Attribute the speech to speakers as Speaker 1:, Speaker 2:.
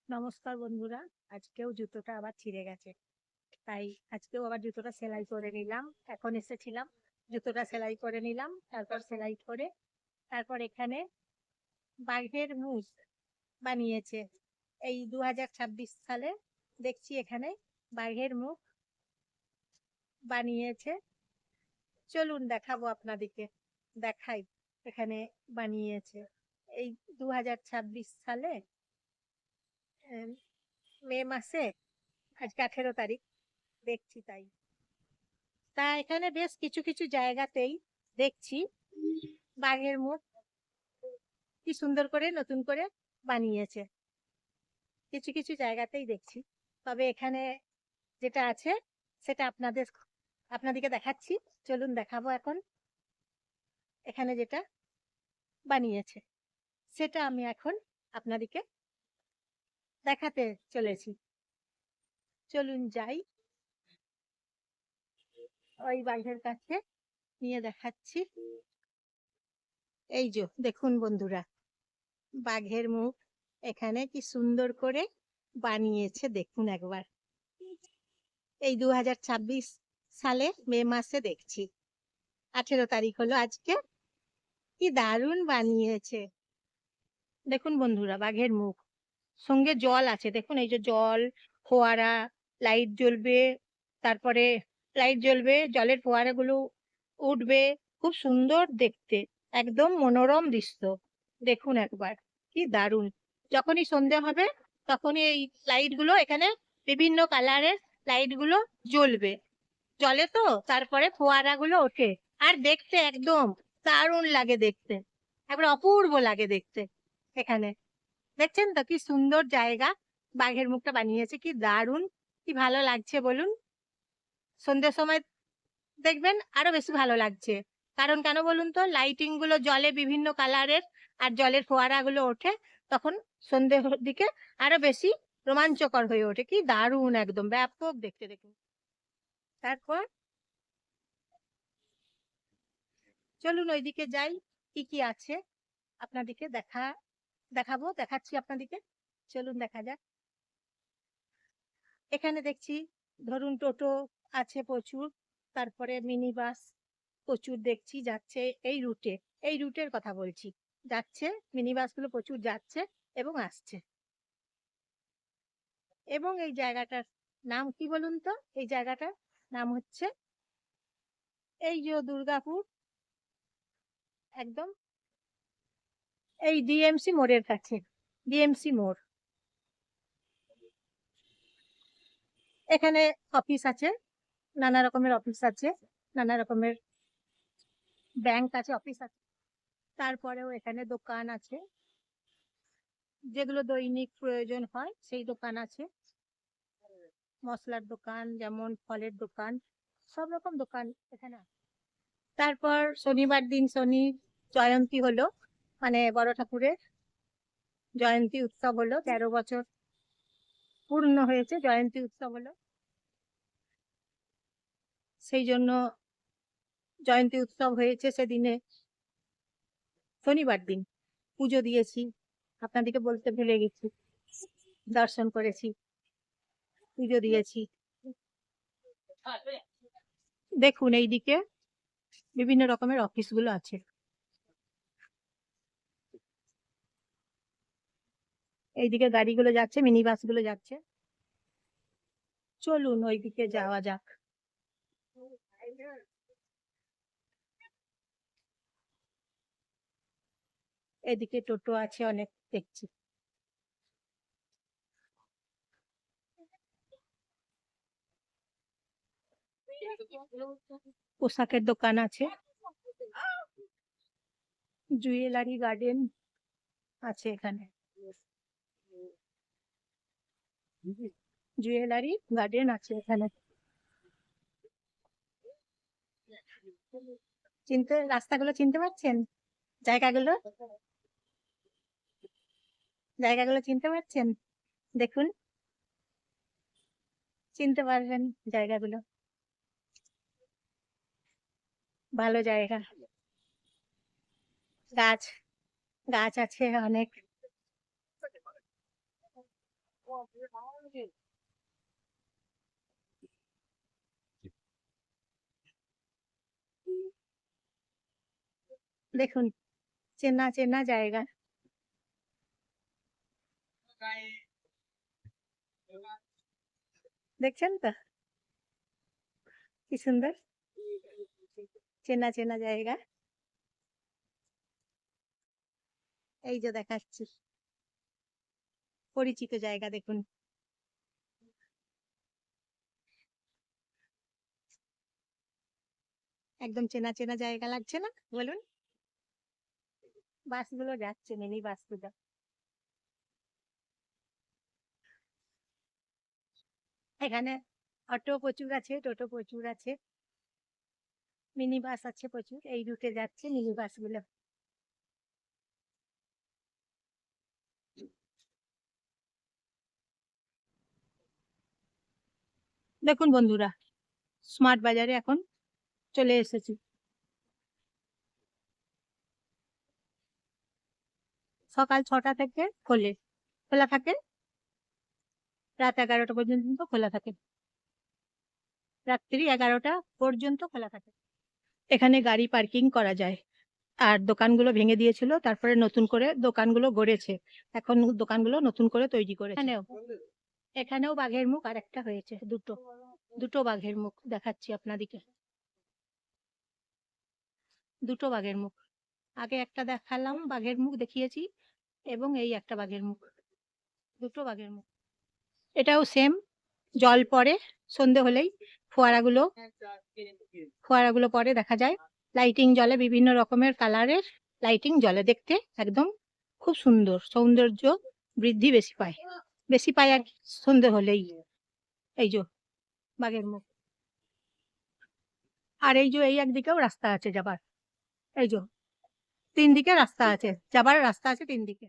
Speaker 1: নমস্কার বন্ধুরা। আজকেও জুতোটা আবার ছিঁড়ে গেছে, তাই আজকেও আবার জুতোটা সেলাই করে নিলাম। এখন এসেছিলাম, জুতোটা সেলাই করে নিলাম। তারপর সেলাই করে তারপর এখানে বাঘের মুখ বানিয়েছে। এই 2026 সালে দেখছি এখানে বাঘের মুখ বানিয়েছে। চলুন দেখাবো আপনাদেরকে, দেখাই এখানে বানিয়েছে। এই 2026 সালে মে মাসে, আজকে 18 তারিখ, দেখছি তাই। তা এখানে বেশ কিছু কিছু জায়গাতেই দেখছি বাঘের মুখ কি সুন্দর করে নতুন করে বানিয়েছে। কিছু কিছু জায়গাতেই দেখছি, তবে এখানে যেটা আছে সেটা আপনাদেরকে দেখাচ্ছি। চলুন দেখাবো এখন এখানে যেটা বানিয়েছে, সেটা আমি এখন আপনাদেরকে দেখাতে চলেছি। চলুন যাই, ওই বাঘের কাছে নিয়ে দেখাচ্ছি। এই যে দেখুন বন্ধুরা, বাঘের মুখ এখানে কি সুন্দর করে বানিয়েছে, দেখুন একবার। এই 2026 সালে মে মাসে দেখছি, 18 তারিখ হলো আজকে। কি দারুণ বানিয়েছে দেখুন বন্ধুরা, বাঘের মুখ সঙ্গে জল আছে, দেখুন এই যে জল, ফোয়ারা, লাইট জ্বলবে, তারপরে লাইট জ্বলবে, জলের ফোয়ারাগুলো উঠবে, খুব সুন্দর দেখতে, একদম মনোরম দৃশ্য। দেখুন একবার কি দারুণ। যখনই সন্ধ্যা হবে তখনই এই লাইট গুলো, এখানে বিভিন্ন কালারের লাইট গুলো জ্বলবে, জলে তো, তারপরে ফোয়ারা গুলো ওঠে, আর দেখতে একদম দারুণ লাগে দেখতে, একবার অপূর্ব লাগে দেখতে। এখানে দেখছেন তো কি সুন্দর জায়গা, বাঘের মুখটা বানিয়েছে, কি দারুণ, কি ভালো লাগছে বলুন। সন্ধ্যের সময় দেখবেন আরো বেশি ভালো লাগছে, কারণ কেন বলুন তো, লাইটিং গুলো জলে বিভিন্ন কালারের, আর জলের ফোয়ারা গুলো ওঠে, তখন সন্ধ্যের দিকে আরো বেশি রোমাঞ্চকর হয়ে ওঠে, কি দারুণ, একদম ব্যাপক দেখতে। দেখুন, তারপর চলুন ওইদিকে যাই, কি কি আছে আপনাদেরকে দেখাচ্ছি আপনাদেরকে। চলুন দেখা যাক। এখানে দেখছি ধরুন টোটো আছে প্রচুর, তারপরে মিনি বাস প্রচুর দেখছি যাচ্ছে এই রুটের কথা বলছি, যাচ্ছে মিনি বাসগুলো প্রচুর যাচ্ছে এবং আসছে। এবং এই জায়গাটার নাম কি বলুন তো, এই জায়গাটার নাম হচ্ছে এই যে দুর্গাপুর, একদম এই ডিএমসি মোড়ের কাছে, ডিএমসি মোড়। এখানে অফিস আছে, নানা রকমের অফিস আছে, নানা রকমের ব্যাংক আছে, অফিস আছে, তারপরেও এখানে দোকান আছে, যেগুলো দৈনিক প্রয়োজন হয় সেই দোকান আছে, মশলার দোকান, যেমন ফলের দোকান, সব রকম দোকান এখানে আছে। তারপর শনিবার দিন শনি জয়ন্তী হলো, মানে বড় ঠাকুরের জয়ন্তী উৎসব হলো, 13 বছর পূর্ণ হয়েছে, জয়ন্তী উৎসব হলো, সেই জন্য জয়ন্তী উৎসব হয়েছে সেদিনে, শনিবার দিন পুজো দিয়েছি, আপনাদেরকে বলতে ভুলে গেছি, দর্শন করেছি, পুজো দিয়েছি। দেখুন এইদিকে বিভিন্ন রকমের অফিস গুলো আছে, এইদিকে গাড়িগুলো যাচ্ছে, মিনি বাস গুলো যাচ্ছে। চলুন ওইদিকে যাওয়া যাক। এদিকে টোটো আছে অনেক দেখছি, পোশাকের দোকান আছে, জুয়েলারি গার্ডেন আছে এখানে, জুয়েলারি গার্ডেন আছে এখানে। রাস্তাগুলো চিনতে পারছেন, জায়গাগুলো জায়গাগুলো চিনতে পারছেন, দেখুন, চিনতে পারবেন জায়গাগুলো, ভালো জায়গা। গাছ গাছ আছে অনেক, দেখুন চেনা চেনা জায়গা। দেখছেন তো কি সুন্দর চেনা চেনা জায়গা। এই যে দেখাচ্ছি পরিচিত জায়গা, দেখুন একদম চেনা চেনা জায়গা লাগছে না বলুন? বাসগুলো যাচ্ছে, মিনি বাসগুলো। এখানে অটো প্রচুর আছে, টোটো প্রচুর আছে, মিনি বাস আছে প্রচুর। এই রুটে যাচ্ছে মিনি বাসগুলো। দেখুন বন্ধুরা, স্মার্ট বাজারে এখন চলে এসেছি। সকাল 6টা থেকে খোলা থাকে, রাত 11টা পর্যন্ত খোলা থাকে, রাত্রি 11টা পর্যন্ত খোলা থাকে। এখানে গাড়ি পার্কিং করা যায়। আর দোকানগুলো ভেঙে দিয়েছিল, তারপরে নতুন করে দোকানগুলো গড়েছে। এখন দোকানগুলো নতুন করে তৈরি করেছে। এখানেও বাঘের মুখ আর একটা হয়েছে, দুটো বাঘের মুখ দেখাচ্ছি আপনাদিকে। দুটো বাঘের মুখ, আগে একটা দেখালাম, বাঘের মুখ দেখিয়েছি, এবং এই একটা বাঘের মুখ, দুটো বাঘের মুখ। এটাও সেম, জল পড়ে সন্ধে হলেই, ফোয়ারাগুলো ফোয়ারাগুলো পরে দেখা যায়, লাইটিং জ্বলে, বিভিন্ন রকমের কালারের লাইটিং জ্বলে, দেখতে একদম খুব সুন্দর, সৌন্দর্য বৃদ্ধি বেশি পায় আর কি সন্ধে হলেই। এই যে বাঘের মুখ। আর এই যে এই একদিকেও রাস্তা আছে যাবার, এই যে 3 দিকে রাস্তা আছে, যাবার রাস্তা আছে 3 দিকে।